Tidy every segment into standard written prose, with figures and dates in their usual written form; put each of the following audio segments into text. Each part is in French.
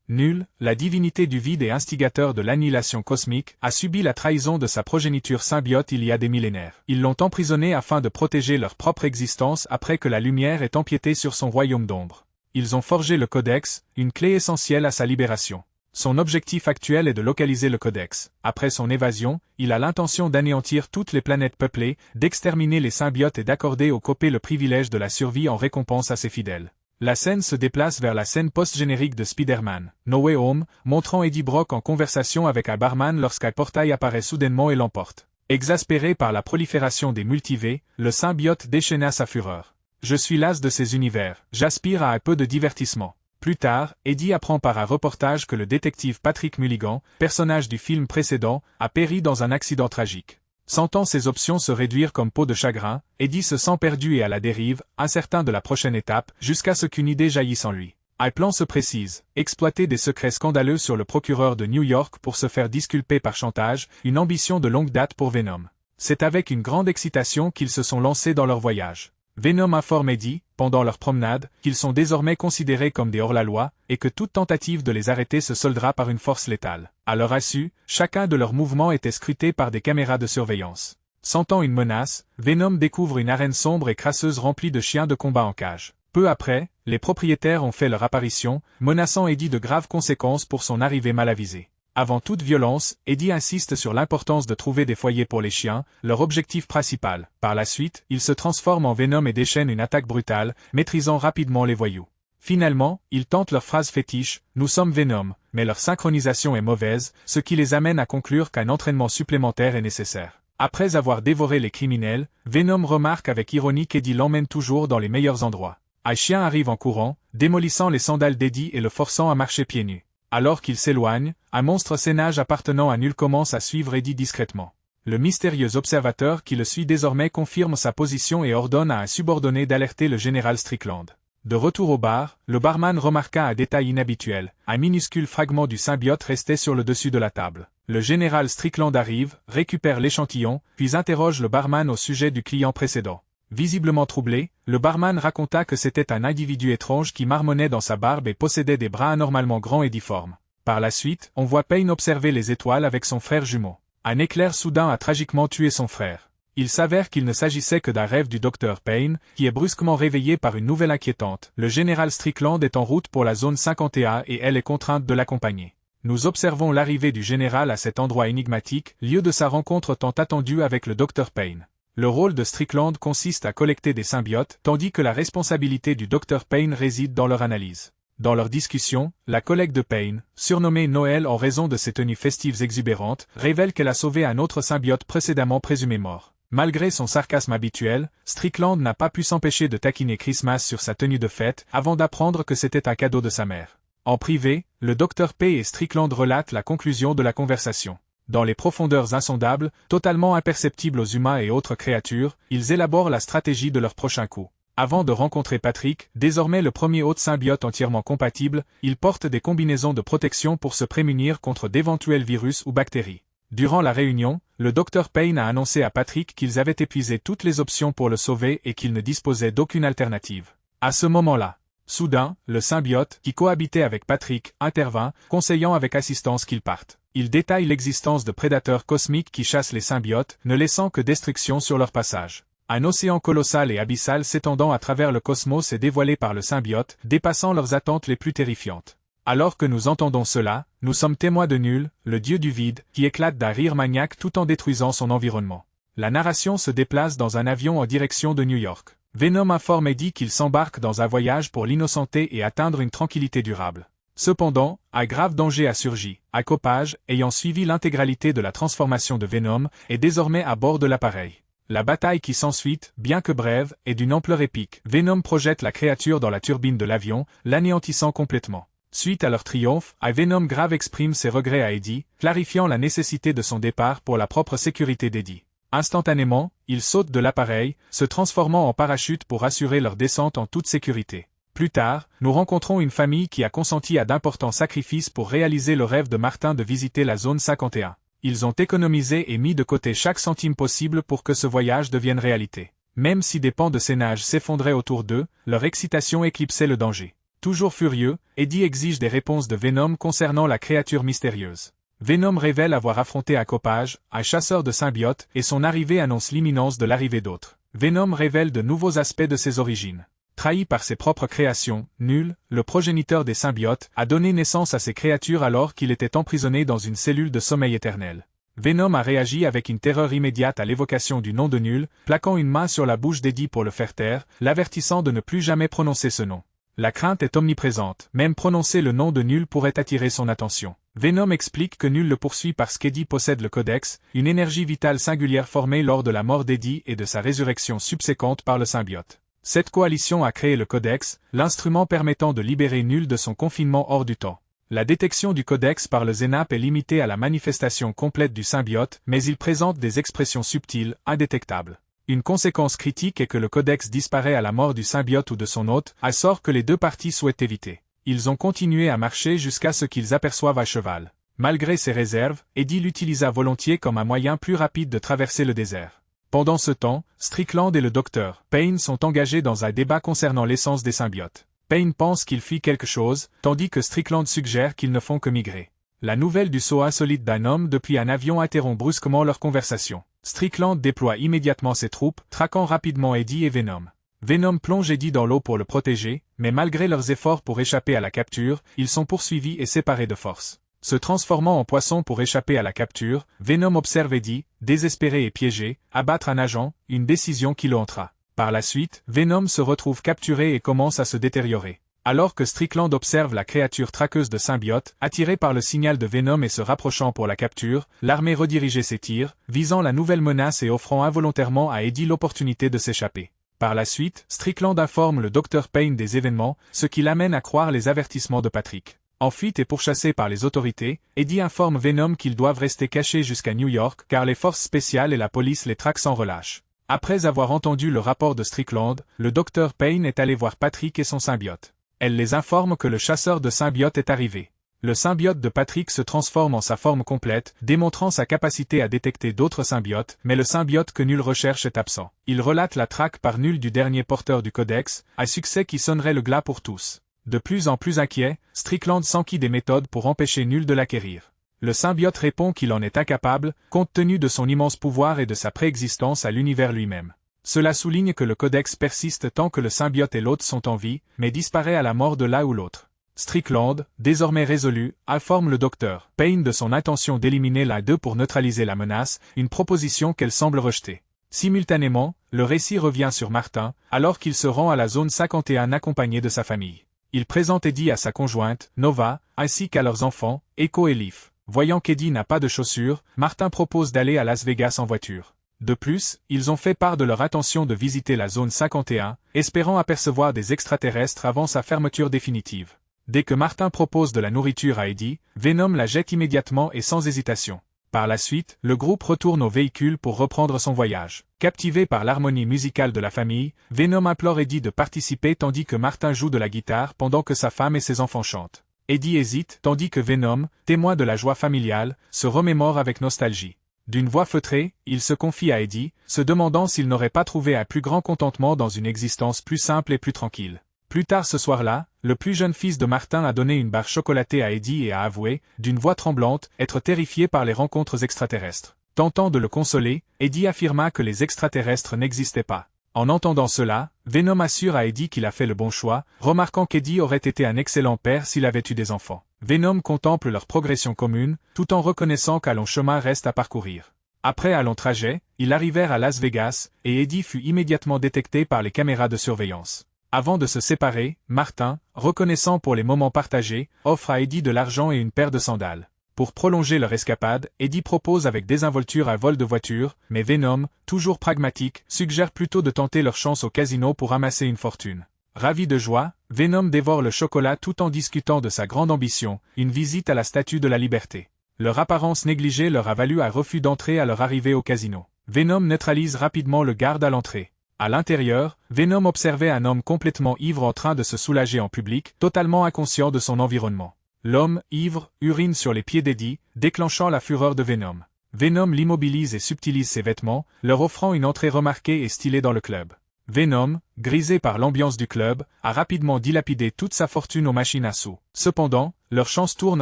Nul, la divinité du vide et instigateur de l'annihilation cosmique, a subi la trahison de sa progéniture symbiote il y a des millénaires. Ils l'ont emprisonné afin de protéger leur propre existence après que la lumière ait empiété sur son royaume d'ombre. Ils ont forgé le Codex, une clé essentielle à sa libération. Son objectif actuel est de localiser le Codex. Après son évasion, il a l'intention d'anéantir toutes les planètes peuplées, d'exterminer les symbiotes et d'accorder aux Copé le privilège de la survie en récompense à ses fidèles. La scène se déplace vers la scène post-générique de Spider-Man, No Way Home, montrant Eddie Brock en conversation avec un barman lorsqu'un portail apparaît soudainement et l'emporte. Exaspéré par la prolifération des multivers, le symbiote déchaîna sa fureur. Je suis las de ces univers, j'aspire à un peu de divertissement. Plus tard, Eddie apprend par un reportage que le détective Patrick Mulligan, personnage du film précédent, a péri dans un accident tragique. Sentant ses options se réduire comme peau de chagrin, Eddie se sent perdu et à la dérive, incertain de la prochaine étape, jusqu'à ce qu'une idée jaillisse en lui. Un plan se précise, exploiter des secrets scandaleux sur le procureur de New York pour se faire disculper par chantage, une ambition de longue date pour Venom. C'est avec une grande excitation qu'ils se sont lancés dans leur voyage. Venom informe Eddie, pendant leur promenade, qu'ils sont désormais considérés comme des hors-la-loi, et que toute tentative de les arrêter se soldera par une force létale. À leur insu, chacun de leurs mouvements était scruté par des caméras de surveillance. Sentant une menace, Venom découvre une arène sombre et crasseuse remplie de chiens de combat en cage. Peu après, les propriétaires ont fait leur apparition, menaçant Eddie de graves conséquences pour son arrivée mal avisée. Avant toute violence, Eddie insiste sur l'importance de trouver des foyers pour les chiens, leur objectif principal. Par la suite, il se transforme en Venom et déchaîne une attaque brutale, maîtrisant rapidement les voyous. Finalement, ils tentent leur phrase fétiche « Nous sommes Venom », mais leur synchronisation est mauvaise, ce qui les amène à conclure qu'un entraînement supplémentaire est nécessaire. Après avoir dévoré les criminels, Venom remarque avec ironie qu'Eddie l'emmène toujours dans les meilleurs endroits. Un chien arrive en courant, démolissant les sandales d'Eddie et le forçant à marcher pieds nus. Alors qu'il s'éloigne, un monstre sainage appartenant à Nul commence à suivre Eddie discrètement. Le mystérieux observateur qui le suit désormais confirme sa position et ordonne à un subordonné d'alerter le général Strickland. De retour au bar, le barman remarqua un détail inhabituel, un minuscule fragment du symbiote restait sur le dessus de la table. Le général Strickland arrive, récupère l'échantillon, puis interroge le barman au sujet du client précédent. Visiblement troublé, le barman raconta que c'était un individu étrange qui marmonnait dans sa barbe et possédait des bras anormalement grands et difformes. Par la suite, on voit Payne observer les étoiles avec son frère jumeau. Un éclair soudain a tragiquement tué son frère. Il s'avère qu'il ne s'agissait que d'un rêve du docteur Payne, qui est brusquement réveillé par une nouvelle inquiétante. Le général Strickland est en route pour la zone 51 et elle est contrainte de l'accompagner. Nous observons l'arrivée du général à cet endroit énigmatique, lieu de sa rencontre tant attendue avec le docteur Payne. Le rôle de Strickland consiste à collecter des symbiotes, tandis que la responsabilité du Dr Payne réside dans leur analyse. Dans leur discussion, la collègue de Payne, surnommée Noël en raison de ses tenues festives exubérantes, révèle qu'elle a sauvé un autre symbiote précédemment présumé mort. Malgré son sarcasme habituel, Strickland n'a pas pu s'empêcher de taquiner Christmas sur sa tenue de fête, avant d'apprendre que c'était un cadeau de sa mère. En privé, le Dr P et Strickland relatent la conclusion de la conversation. Dans les profondeurs insondables, totalement imperceptibles aux humains et autres créatures, ils élaborent la stratégie de leur prochain coup. Avant de rencontrer Patrick, désormais le premier hôte symbiote entièrement compatible, ils portent des combinaisons de protection pour se prémunir contre d'éventuels virus ou bactéries. Durant la réunion, le Dr Payne a annoncé à Patrick qu'ils avaient épuisé toutes les options pour le sauver et qu'ils ne disposaient d'aucune alternative. À ce moment-là, soudain, le symbiote, qui cohabitait avec Patrick, intervint, conseillant avec assistance qu'ils partent. Il détaille l'existence de prédateurs cosmiques qui chassent les symbiotes, ne laissant que destruction sur leur passage. Un océan colossal et abyssal s'étendant à travers le cosmos est dévoilé par le symbiote, dépassant leurs attentes les plus terrifiantes. Alors que nous entendons cela, nous sommes témoins de Nul, le dieu du vide, qui éclate d'un rire maniaque tout en détruisant son environnement. La narration se déplace dans un avion en direction de New York. Venom informe Eddie qu'il s'embarque dans un voyage pour l'innocenter et atteindre une tranquillité durable. Cependant, un grave danger a surgi. Un copage, ayant suivi l'intégralité de la transformation de Venom, est désormais à bord de l'appareil. La bataille qui s'ensuit, bien que brève, est d'une ampleur épique. Venom projette la créature dans la turbine de l'avion, l'anéantissant complètement. Suite à leur triomphe, un Venom grave exprime ses regrets à Eddie, clarifiant la nécessité de son départ pour la propre sécurité d'Eddie. Instantanément, il saute de l'appareil, se transformant en parachute pour assurer leur descente en toute sécurité. Plus tard, nous rencontrons une famille qui a consenti à d'importants sacrifices pour réaliser le rêve de Martin de visiter la zone 51. Ils ont économisé et mis de côté chaque centime possible pour que ce voyage devienne réalité. Même si des pans de ces nages s'effondraient autour d'eux, leur excitation éclipsait le danger. Toujours furieux, Eddie exige des réponses de Venom concernant la créature mystérieuse. Venom révèle avoir affronté Accopage, un chasseur de symbiotes, et son arrivée annonce l'imminence de l'arrivée d'autres. Venom révèle de nouveaux aspects de ses origines. Trahi par ses propres créations, Null, le progéniteur des symbiotes, a donné naissance à ces créatures alors qu'il était emprisonné dans une cellule de sommeil éternel. Venom a réagi avec une terreur immédiate à l'évocation du nom de Null, plaquant une main sur la bouche d'Eddie pour le faire taire, l'avertissant de ne plus jamais prononcer ce nom. La crainte est omniprésente, même prononcer le nom de Null pourrait attirer son attention. Venom explique que Null le poursuit parce qu'Eddie possède le Codex, une énergie vitale singulière formée lors de la mort d'Eddie et de sa résurrection subséquente par le symbiote. Cette coalition a créé le Codex, l'instrument permettant de libérer Null de son confinement hors du temps. La détection du Codex par le Zénap est limitée à la manifestation complète du symbiote, mais il présente des expressions subtiles, indétectables. Une conséquence critique est que le Codex disparaît à la mort du symbiote ou de son hôte, un sort que les deux parties souhaitent éviter. Ils ont continué à marcher jusqu'à ce qu'ils aperçoivent un cheval. Malgré ses réserves, Eddie l'utilisa volontiers comme un moyen plus rapide de traverser le désert. Pendant ce temps, Strickland et le Dr. Payne sont engagés dans un débat concernant l'essence des symbiotes. Payne pense qu'il fit quelque chose, tandis que Strickland suggère qu'ils ne font que migrer. La nouvelle du saut insolite d'un homme depuis un avion interrompt brusquement leur conversation. Strickland déploie immédiatement ses troupes, traquant rapidement Eddie et Venom. Venom plonge Eddie dans l'eau pour le protéger, mais malgré leurs efforts pour échapper à la capture, ils sont poursuivis et séparés de force. Se transformant en poisson pour échapper à la capture, Venom observe Eddie, désespéré et piégé, abattre un agent, une décision qui le hantera. Par la suite, Venom se retrouve capturé et commence à se détériorer. Alors que Strickland observe la créature traqueuse de symbiote, attirée par le signal de Venom et se rapprochant pour la capture, l'armée redirigeait ses tirs, visant la nouvelle menace et offrant involontairement à Eddie l'opportunité de s'échapper. Par la suite, Strickland informe le Dr. Payne des événements, ce qui l'amène à croire les avertissements de Patrick. En fuite et pourchassé par les autorités, Eddie informe Venom qu'ils doivent rester cachés jusqu'à New York car les forces spéciales et la police les traquent sans relâche. Après avoir entendu le rapport de Strickland, le Dr. Payne est allé voir Patrick et son symbiote. Elle les informe que le chasseur de symbiotes est arrivé. Le symbiote de Patrick se transforme en sa forme complète, démontrant sa capacité à détecter d'autres symbiotes, mais le symbiote que Null recherche est absent. Il relate la traque par Null du dernier porteur du Codex, un succès qui sonnerait le glas pour tous. De plus en plus inquiet, Strickland s'enquit des méthodes pour empêcher Null de l'acquérir. Le symbiote répond qu'il en est incapable, compte tenu de son immense pouvoir et de sa préexistence à l'univers lui-même. Cela souligne que le Codex persiste tant que le symbiote et l'hôte sont en vie, mais disparaît à la mort de l'un ou l'autre. Strickland, désormais résolu, informe le Dr. Payne de son intention d'éliminer l'un d'eux pour neutraliser la menace, une proposition qu'elle semble rejeter. Simultanément, le récit revient sur Martin, alors qu'il se rend à la zone 51 accompagné de sa famille. Il présente Eddie à sa conjointe, Nova, ainsi qu'à leurs enfants, Echo et Leaf. Voyant qu'Eddie n'a pas de chaussures, Martin propose d'aller à Las Vegas en voiture. De plus, ils ont fait part de leur intention de visiter la zone 51, espérant apercevoir des extraterrestres avant sa fermeture définitive. Dès que Martin propose de la nourriture à Eddie, Venom la jette immédiatement et sans hésitation. Par la suite, le groupe retourne au véhicule pour reprendre son voyage. Captivé par l'harmonie musicale de la famille, Venom implore Eddie de participer tandis que Martin joue de la guitare pendant que sa femme et ses enfants chantent. Eddie hésite tandis que Venom, témoin de la joie familiale, se remémore avec nostalgie. D'une voix feutrée, il se confie à Eddie, se demandant s'il n'aurait pas trouvé un plus grand contentement dans une existence plus simple et plus tranquille. Plus tard ce soir-là, le plus jeune fils de Martin a donné une barre chocolatée à Eddie et a avoué, d'une voix tremblante, être terrifié par les rencontres extraterrestres. Tentant de le consoler, Eddie affirma que les extraterrestres n'existaient pas. En entendant cela, Venom assure à Eddie qu'il a fait le bon choix, remarquant qu'Eddie aurait été un excellent père s'il avait eu des enfants. Venom contemple leur progression commune, tout en reconnaissant qu'un long chemin reste à parcourir. Après un long trajet, ils arrivèrent à Las Vegas, et Eddie fut immédiatement détecté par les caméras de surveillance. Avant de se séparer, Martin, reconnaissant pour les moments partagés, offre à Eddie de l'argent et une paire de sandales. Pour prolonger leur escapade, Eddie propose avec désinvolture un vol de voiture, mais Venom, toujours pragmatique, suggère plutôt de tenter leur chance au casino pour amasser une fortune. Ravi de joie, Venom dévore le chocolat tout en discutant de sa grande ambition, une visite à la Statue de la Liberté. Leur apparence négligée leur a valu un refus d'entrée à leur arrivée au casino. Venom neutralise rapidement le garde à l'entrée. À l'intérieur, Venom observait un homme complètement ivre en train de se soulager en public, totalement inconscient de son environnement. L'homme, ivre, urine sur les pieds d'Eddie, déclenchant la fureur de Venom. Venom l'immobilise et subtilise ses vêtements, leur offrant une entrée remarquée et stylée dans le club. Venom, grisé par l'ambiance du club, a rapidement dilapidé toute sa fortune aux machines à sous. Cependant, leur chance tourne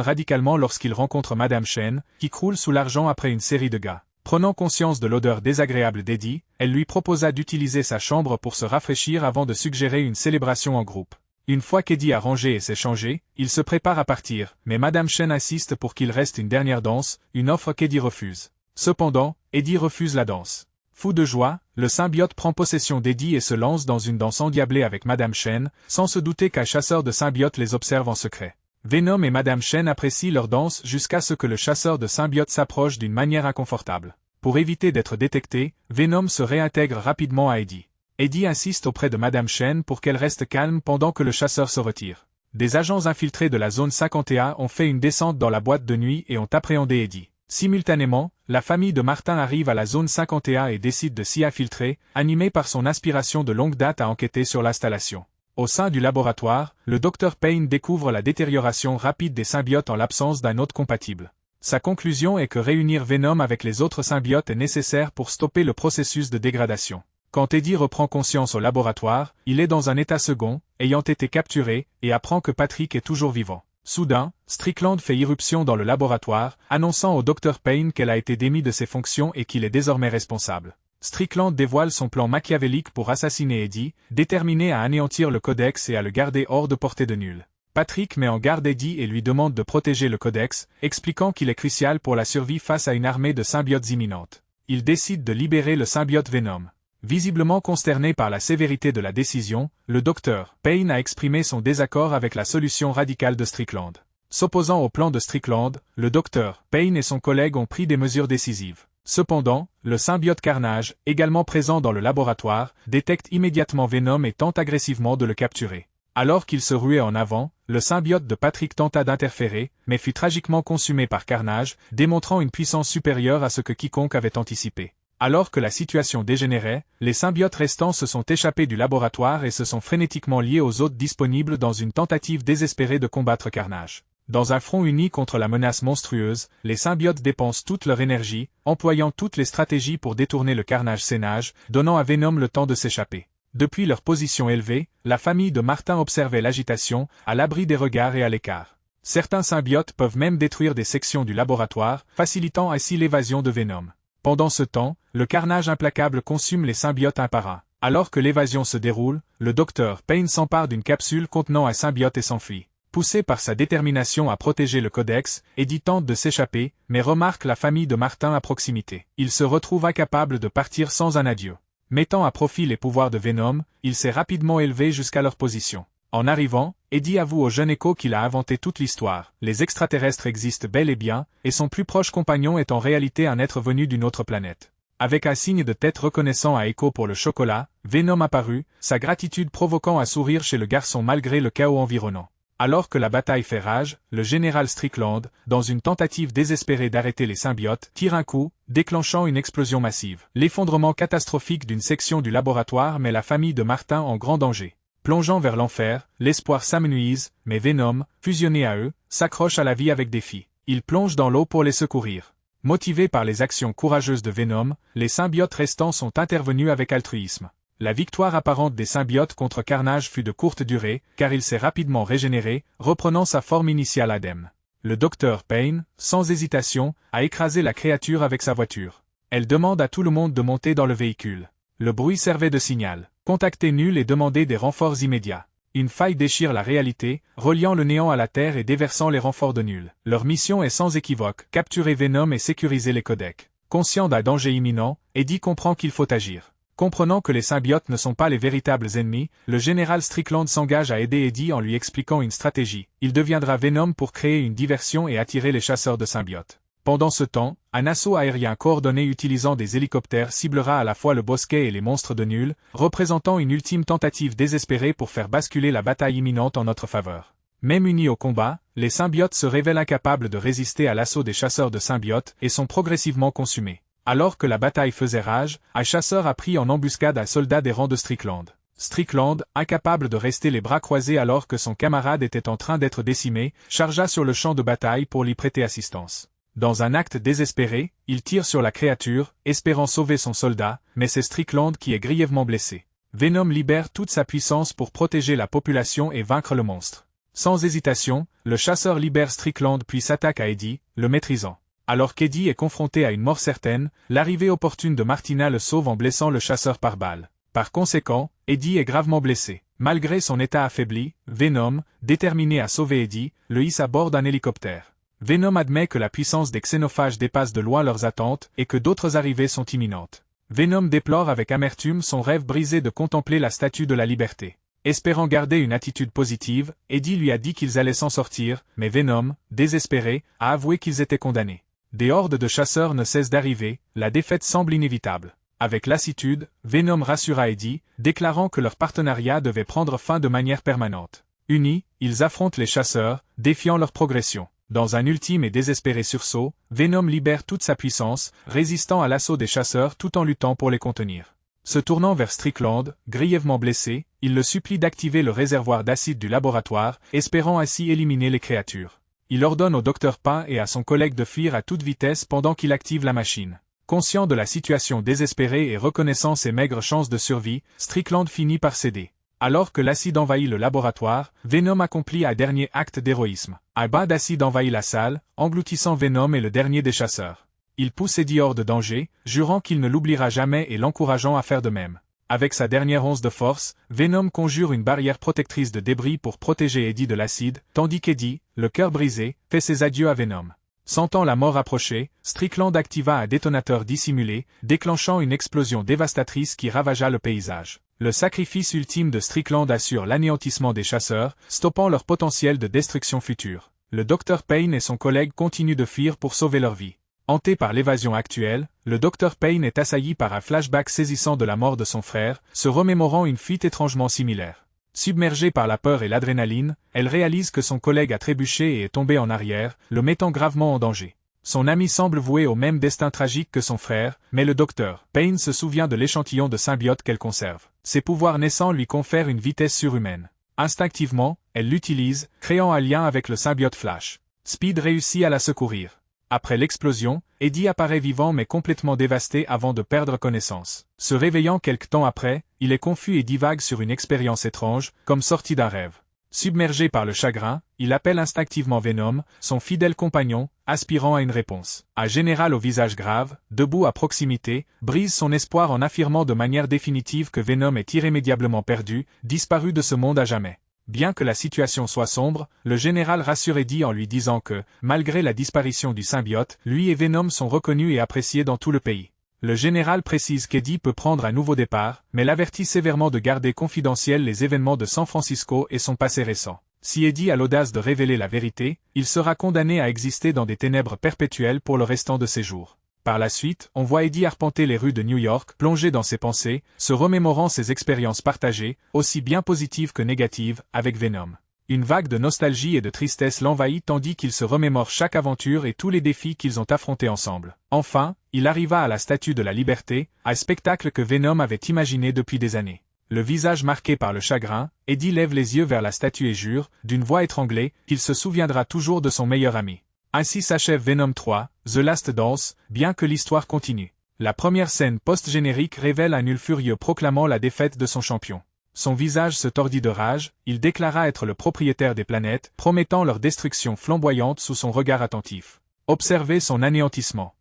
radicalement lorsqu'il rencontre Madame Chen, qui croule sous l'argent après une série de gags. Prenant conscience de l'odeur désagréable d'Eddie, elle lui proposa d'utiliser sa chambre pour se rafraîchir avant de suggérer une célébration en groupe. Une fois qu'Eddie a rangé et s'est changé, il se prépare à partir, mais Madame Chen insiste pour qu'il reste une dernière danse, une offre qu'Eddie refuse. Cependant, Eddie refuse la danse. Fou de joie, le symbiote prend possession d'Eddie et se lance dans une danse endiablée avec Madame Chen, sans se douter qu'un chasseur de symbiotes les observe en secret. Venom et Madame Chen apprécient leur danse jusqu'à ce que le chasseur de symbiotes s'approche d'une manière inconfortable. Pour éviter d'être détecté, Venom se réintègre rapidement à Eddie. Eddie insiste auprès de Madame Chen pour qu'elle reste calme pendant que le chasseur se retire. Des agents infiltrés de la zone 51 ont fait une descente dans la boîte de nuit et ont appréhendé Eddie. Simultanément, la famille de Martin arrive à la zone 51 et décide de s'y infiltrer, animée par son aspiration de longue date à enquêter sur l'installation. Au sein du laboratoire, le Dr Payne découvre la détérioration rapide des symbiotes en l'absence d'un hôte compatible. Sa conclusion est que réunir Venom avec les autres symbiotes est nécessaire pour stopper le processus de dégradation. Quand Eddie reprend conscience au laboratoire, il est dans un état second, ayant été capturé, et apprend que Patrick est toujours vivant. Soudain, Strickland fait irruption dans le laboratoire, annonçant au Dr Payne qu'elle a été démis de ses fonctions et qu'il est désormais responsable. Strickland dévoile son plan machiavélique pour assassiner Eddie, déterminé à anéantir le codex et à le garder hors de portée de nul. Patrick met en garde Eddie et lui demande de protéger le codex, expliquant qu'il est crucial pour la survie face à une armée de symbiotes imminente. Il décide de libérer le symbiote Venom. Visiblement consterné par la sévérité de la décision, le Dr Payne a exprimé son désaccord avec la solution radicale de Strickland. S'opposant au plan de Strickland, le Dr Payne et son collègue ont pris des mesures décisives. Cependant, le symbiote Carnage, également présent dans le laboratoire, détecte immédiatement Venom et tente agressivement de le capturer. Alors qu'il se ruait en avant, le symbiote de Patrick tenta d'interférer, mais fut tragiquement consumé par Carnage, démontrant une puissance supérieure à ce que quiconque avait anticipé. Alors que la situation dégénérait, les symbiotes restants se sont échappés du laboratoire et se sont frénétiquement liés aux autres disponibles dans une tentative désespérée de combattre Carnage. Dans un front uni contre la menace monstrueuse, les symbiotes dépensent toute leur énergie, employant toutes les stratégies pour détourner le Carnage-Sénage, donnant à Venom le temps de s'échapper. Depuis leur position élevée, la famille de Martin observait l'agitation, à l'abri des regards et à l'écart. Certains symbiotes peuvent même détruire des sections du laboratoire, facilitant ainsi l'évasion de Venom. Pendant ce temps, le carnage implacable consume les symbiotes un par un. Alors que l'évasion se déroule, le Dr Payne s'empare d'une capsule contenant un symbiote et s'enfuit. Poussé par sa détermination à protéger le codex, Eddie tente de s'échapper, mais remarque la famille de Martin à proximité. Il se retrouve incapable de partir sans un adieu. Mettant à profit les pouvoirs de Venom, il s'est rapidement élevé jusqu'à leur position. En arrivant, Eddie avoue au jeune Echo qu'il a inventé toute l'histoire. Les extraterrestres existent bel et bien, et son plus proche compagnon est en réalité un être venu d'une autre planète. Avec un signe de tête reconnaissant à Echo pour le chocolat, Venom apparut, sa gratitude provoquant un sourire chez le garçon malgré le chaos environnant. Alors que la bataille fait rage, le général Strickland, dans une tentative désespérée d'arrêter les symbiotes, tire un coup, déclenchant une explosion massive. L'effondrement catastrophique d'une section du laboratoire met la famille de Martin en grand danger. Plongeant vers l'enfer, l'espoir s'amenuise, mais Venom, fusionné à eux, s'accroche à la vie avec défi. Il plonge dans l'eau pour les secourir. Motivés par les actions courageuses de Venom, les symbiotes restants sont intervenus avec altruisme. La victoire apparente des symbiotes contre Carnage fut de courte durée, car il s'est rapidement régénéré, reprenant sa forme initiale indemne. Le Dr Payne, sans hésitation, a écrasé la créature avec sa voiture. Elle demande à tout le monde de monter dans le véhicule. Le bruit servait de signal. Contactez Nul et demandez des renforts immédiats. Une faille déchire la réalité, reliant le néant à la Terre et déversant les renforts de Nul. Leur mission est sans équivoque, capturer Venom et sécuriser les codecs. Conscient d'un danger imminent, Eddie comprend qu'il faut agir. Comprenant que les symbiotes ne sont pas les véritables ennemis, le général Strickland s'engage à aider Eddie en lui expliquant une stratégie. Il deviendra Venom pour créer une diversion et attirer les chasseurs de symbiotes. Pendant ce temps, un assaut aérien coordonné utilisant des hélicoptères ciblera à la fois le bosquet et les monstres de Nul, représentant une ultime tentative désespérée pour faire basculer la bataille imminente en notre faveur. Même unis au combat, les symbiotes se révèlent incapables de résister à l'assaut des chasseurs de symbiotes et sont progressivement consumés. Alors que la bataille faisait rage, un chasseur a pris en embuscade un soldat des rangs de Strickland. Strickland, incapable de rester les bras croisés alors que son camarade était en train d'être décimé, chargea sur le champ de bataille pour lui prêter assistance. Dans un acte désespéré, il tire sur la créature, espérant sauver son soldat, mais c'est Strickland qui est grièvement blessé. Venom libère toute sa puissance pour protéger la population et vaincre le monstre. Sans hésitation, le chasseur libère Strickland puis s'attaque à Eddie, le maîtrisant. Alors qu'Eddie est confronté à une mort certaine, l'arrivée opportune de Martina le sauve en blessant le chasseur par balle. Par conséquent, Eddie est gravement blessé. Malgré son état affaibli, Venom, déterminé à sauver Eddie, le hisse à bord d'un hélicoptère. Venom admet que la puissance des xénophages dépasse de loin leurs attentes et que d'autres arrivées sont imminentes. Venom déplore avec amertume son rêve brisé de contempler la Statue de la Liberté. Espérant garder une attitude positive, Eddie lui a dit qu'ils allaient s'en sortir, mais Venom, désespéré, a avoué qu'ils étaient condamnés. Des hordes de chasseurs ne cessent d'arriver, la défaite semble inévitable. Avec lassitude, Venom rassura Eddie, déclarant que leur partenariat devait prendre fin de manière permanente. Unis, ils affrontent les chasseurs, défiant leur progression. Dans un ultime et désespéré sursaut, Venom libère toute sa puissance, résistant à l'assaut des chasseurs tout en luttant pour les contenir. Se tournant vers Strickland, grièvement blessé, il le supplie d'activer le réservoir d'acide du laboratoire, espérant ainsi éliminer les créatures. Il ordonne au Dr Payne et à son collègue de fuir à toute vitesse pendant qu'il active la machine. Conscient de la situation désespérée et reconnaissant ses maigres chances de survie, Strickland finit par céder. Alors que l'acide envahit le laboratoire, Venom accomplit un dernier acte d'héroïsme. Un bain d'acide envahit la salle, engloutissant Venom et le dernier des chasseurs. Il pousse Eddie hors de danger, jurant qu'il ne l'oubliera jamais et l'encourageant à faire de même. Avec sa dernière once de force, Venom conjure une barrière protectrice de débris pour protéger Eddie de l'acide, tandis qu'Eddie, le cœur brisé, fait ses adieux à Venom. Sentant la mort approcher, Strickland activa un détonateur dissimulé, déclenchant une explosion dévastatrice qui ravagea le paysage. Le sacrifice ultime de Strickland assure l'anéantissement des chasseurs, stoppant leur potentiel de destruction future. Le Dr Payne et son collègue continuent de fuir pour sauver leur vie. Hanté par l'évasion actuelle, le Dr Payne est assailli par un flashback saisissant de la mort de son frère, se remémorant une fuite étrangement similaire. Submergée par la peur et l'adrénaline, elle réalise que son collègue a trébuché et est tombé en arrière, le mettant gravement en danger. Son ami semble voué au même destin tragique que son frère, mais le Dr Payne se souvient de l'échantillon de symbiote qu'elle conserve. Ses pouvoirs naissants lui confèrent une vitesse surhumaine. Instinctivement, elle l'utilise, créant un lien avec le symbiote Flash. Speed réussit à la secourir. Après l'explosion, Eddie apparaît vivant mais complètement dévasté avant de perdre connaissance. Se réveillant quelque temps après, il est confus et divague sur une expérience étrange, comme sorti d'un rêve. Submergé par le chagrin, il appelle instinctivement Venom, son fidèle compagnon, aspirant à une réponse. Un général au visage grave, debout à proximité, brise son espoir en affirmant de manière définitive que Venom est irrémédiablement perdu, disparu de ce monde à jamais. Bien que la situation soit sombre, le général rassure Eddie en lui disant que, malgré la disparition du symbiote, lui et Venom sont reconnus et appréciés dans tout le pays. Le général précise qu'Eddie peut prendre un nouveau départ, mais l'avertit sévèrement de garder confidentiels les événements de San Francisco et son passé récent. Si Eddie a l'audace de révéler la vérité, il sera condamné à exister dans des ténèbres perpétuelles pour le restant de ses jours. Par la suite, on voit Eddie arpenter les rues de New York, plongé dans ses pensées, se remémorant ses expériences partagées, aussi bien positives que négatives, avec Venom. Une vague de nostalgie et de tristesse l'envahit tandis qu'il se remémore chaque aventure et tous les défis qu'ils ont affrontés ensemble. Enfin, il arriva à la Statue de la Liberté, un spectacle que Venom avait imaginé depuis des années. Le visage marqué par le chagrin, Eddie lève les yeux vers la statue et jure, d'une voix étranglée, qu'il se souviendra toujours de son meilleur ami. Ainsi s'achève Venom 3, The Last Dance, bien que l'histoire continue. La première scène post-générique révèle un Hulk furieux proclamant la défaite de son champion. Son visage se tordit de rage, il déclara être le propriétaire des planètes, promettant leur destruction flamboyante sous son regard attentif. Observez son anéantissement.